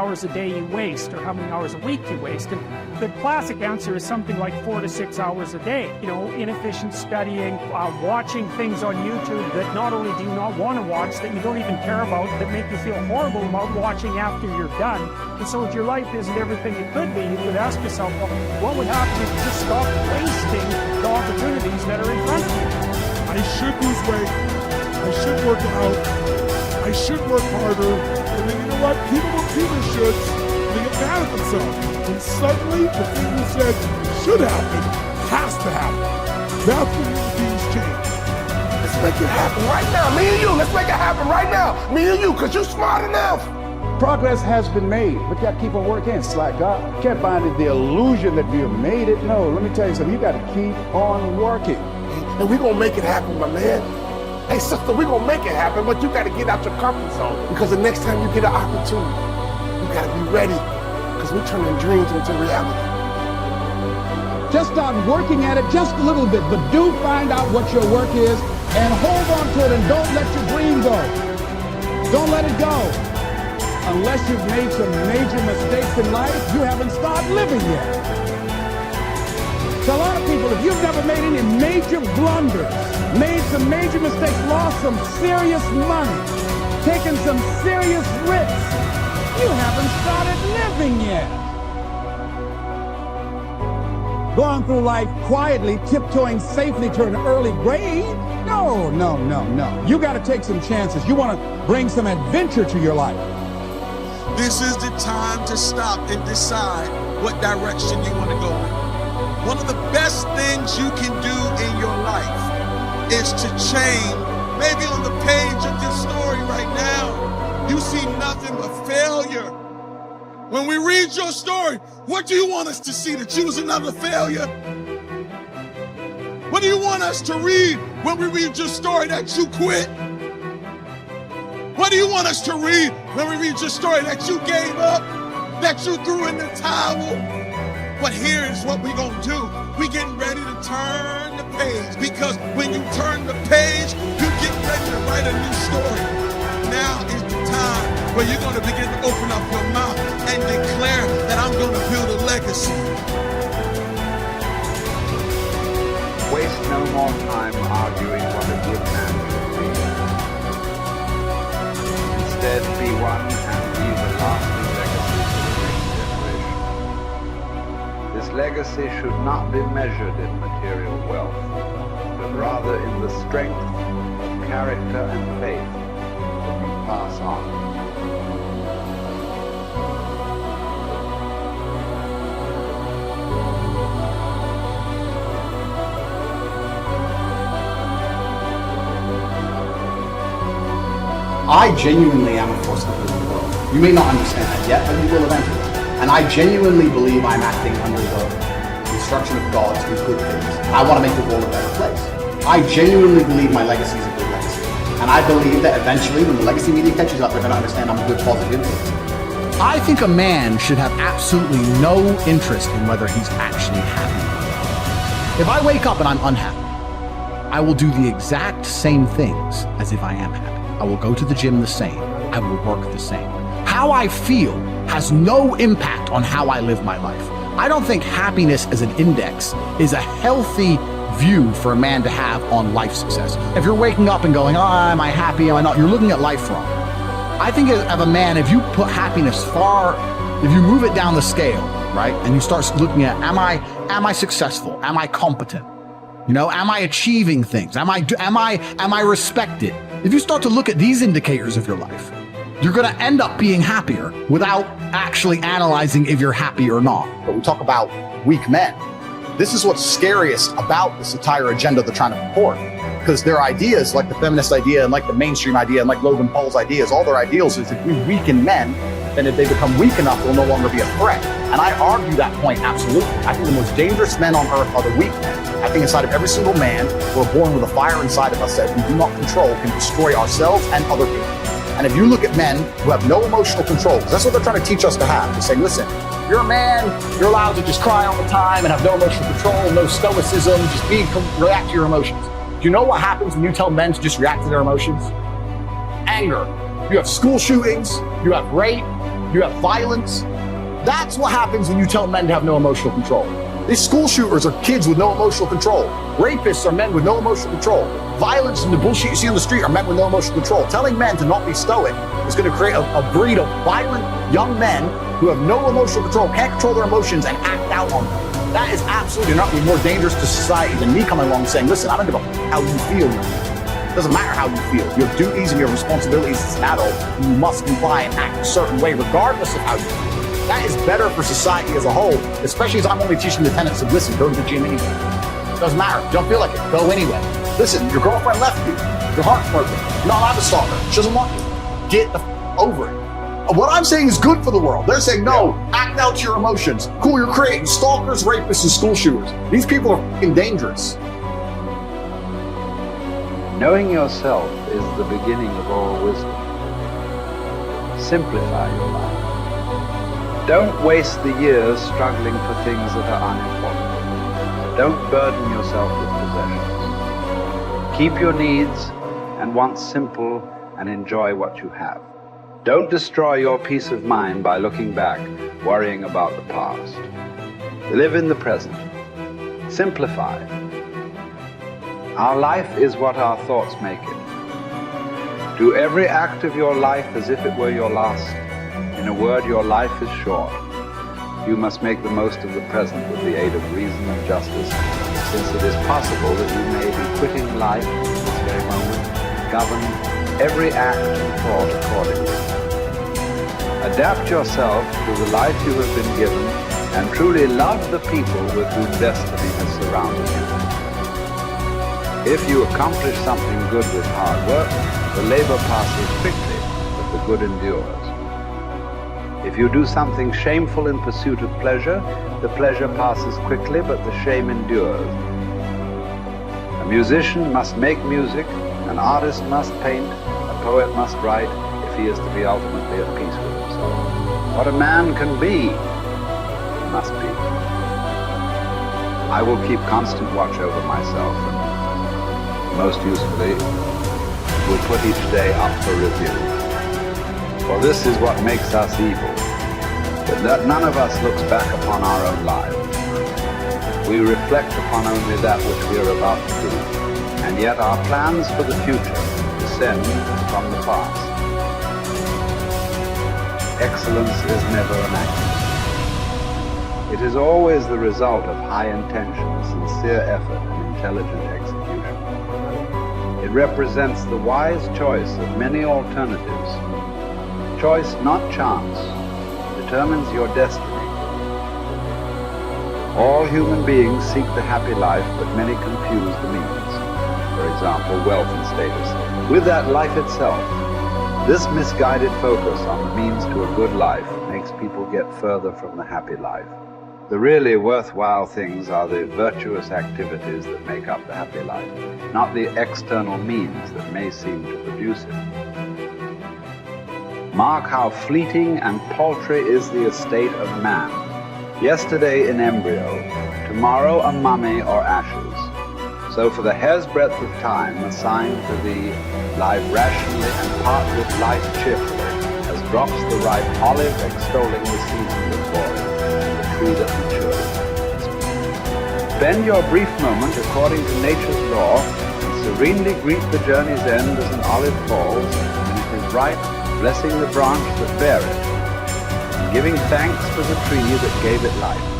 hours a day you waste or how many hours a week you waste. And the classic answer is something like 4 to 6 hours a day. You know, inefficient studying, watching things on YouTube that not only do you not want to watch, that you don't even care about, that make you feel horrible about watching after you're done. And so if your life isn't everything it could be, you could ask yourself, well, what would happen if you just stopped wasting the opportunities that are in front of you? I should lose weight. I should work out. I should work harder. And then you know what? People don't see their shoulds. They get mad at themselves. And suddenly the thing you said should happen has to happen. That's when human beings change. Let's make it happen right now. Me and you, let's make it happen right now. Me and you, because you're smart enough. Progress has been made, but you got to keep on working. It's like God can't find the illusion that you have made it. No, let me tell you something. You got to keep on working. And we're going to make it happen, my man. Hey, sister, we're going to make it happen, but you got to get out your comfort zone. Because the next time you get an opportunity, you got to be ready. Because we're turning dreams into reality. Just start working at it just a little bit, but do find out what your work is and hold on to it and don't let your dream go. Don't let it go. Unless you've made some major mistakes in life, you haven't started living yet. So a lot of people, if you've never made any major blunders, made some major mistakes, lost some serious money, taken some serious risks, you haven't started living yet. Going through life quietly, tiptoeing safely to an early grave? No, no, no, no. You got to take some chances. You want to bring some adventure to your life. This is the time to stop and decide what direction you want to go in. One of the best things you can do in your life is to change. Maybe on the page of this story right now, you see nothing but failure. When we read your story, what do you want us to see? That you was another failure? What do you want us to read when we read your story? That you quit? What do you want us to read when we read your story? That you gave up? That you threw in the towel? But here is what we're going to do. We're getting ready to turn the page, because when you turn the page, you get ready to write a new story. Now is the time where you're going to begin to open up your mouth and declare that I'm going to build a legacy. Waste no more time arguing what a good man should be. Instead, be one and leave a lasting legacy for the next generation. This legacy should not be measured in material wealth, but rather in the strength of character and faith that you pass on. I genuinely am a force for good in the world. You may not understand that yet, but you will eventually. And I genuinely believe I'm acting under the instruction of God to do good things. I want to make the world a better place. I genuinely believe my legacy is a good legacy. And I believe that eventually, when the legacy media catches up, they're going to understand I'm a good, positive influence. I think a man should have absolutely no interest in whether he's actually happy. If I wake up and I'm unhappy, I will do the exact same things as if I am happy. I will go to the gym the same. I will work the same. How I feel has no impact on how I live my life. I don't think happiness as an index is a healthy view for a man to have on life success. If you're waking up and going, oh, am I happy, am I not? You're looking at life wrong. I think of a man, if you put happiness if you move it down the scale, right? And you start looking at, am I successful? Am I competent? You know, am I achieving things? Am I respected? If you start to look at these indicators of your life, you're going to end up being happier without actually analyzing if you're happy or not. But we talk about weak men. This is what's scariest about this entire agenda they're trying to purport. Because their ideas, like the feminist idea and like the mainstream idea and like Logan Paul's ideas, all their ideals is if we weaken men, then if they become weak enough, they'll no longer be a threat. And I argue that point absolutely. I think the most dangerous men on earth are the weak men. I think inside of every single man, we're born with a fire inside of us that we do not control can destroy ourselves and other people. And if you look at men who have no emotional control, because that's what they're trying to teach us to have. They're saying, listen, you're a man, you're allowed to just cry all the time and have no emotional control, no stoicism, just react to your emotions. Do you know what happens when you tell men to just react to their emotions? Anger. You have school shootings, you have rape, You have violence. That's what happens when you tell men to have no emotional control. These school shooters are kids with no emotional control. Rapists are men with no emotional control. Violence and the bullshit you see on the street are men with no emotional control. Telling men to not be stoic is going to create a breed of violent young men who have no emotional control, can't control their emotions, and act out on them. That is absolutely not more dangerous to society than me coming along and saying, listen, I don't give a how you feel. It doesn't matter how you feel. Your duties and your responsibilities as an adult, you must comply and act a certain way regardless of how you feel. That is better for society as a whole, especially as I'm only teaching the tenets of, listen, go to the gym anyway. It doesn't matter. You don't feel like it. Go anyway. Listen, your girlfriend left you. Your heart's broken. You're not allowed to stalk her. She doesn't want you. Get the over it. What I'm saying is good for the world. They're saying, no, act out your emotions. Cool, you're creating stalkers, rapists, and school shooters. These people are fucking dangerous. Knowing yourself is the beginning of all wisdom. Simplify your life. Don't waste the years struggling for things that are unimportant. Don't burden yourself with possessions. Keep your needs and wants simple and enjoy what you have. Don't destroy your peace of mind by looking back, worrying about the past. Live in the present. Simplify. Our life is what our thoughts make it. Do every act of your life as if it were your last. In a word, your life is short. You must make the most of the present with the aid of reason and justice, since it is possible that you may be quitting life at this very moment. Govern every act and thought accordingly. Adapt yourself to the life you have been given and truly love the people with whom destiny has surrounded you. If you accomplish something good with hard work, the labor passes quickly, but the good endures. If you do something shameful in pursuit of pleasure, the pleasure passes quickly, but the shame endures. A musician must make music, an artist must paint, a poet must write, if he is to be ultimately at peace with himself. What a man can be, he must be. I will keep constant watch over myself, and most usefully, will put each day up for review. For this is what makes us evil, that none of us looks back upon our own lives. We reflect upon only that which we are about to do, and yet our plans for the future descend from the past. Excellence is never an accident. It is always the result of high intention, sincere effort, and intelligent execution. It represents the wise choice of many alternatives. Choice, not chance, determines your destiny. All human beings seek the happy life, but many confuse the means. For example, wealth and status, with that life itself. This misguided focus on the means to a good life makes people get further from the happy life. The really worthwhile things are the virtuous activities that make up the happy life, not the external means that may seem to produce it. Mark how fleeting and paltry is the estate of man. Yesterday an embryo, tomorrow a mummy or ashes. So for the hair's breadth of time assigned to thee, live rationally and part with life cheerfully, as drops the ripe olive extolling the season that bore it, and the tree that matures. Spend your brief moment according to nature's law, and serenely greet the journey's end as an olive falls, when it is ripe, blessing the branch that bare it, and giving thanks to the tree that gave it life.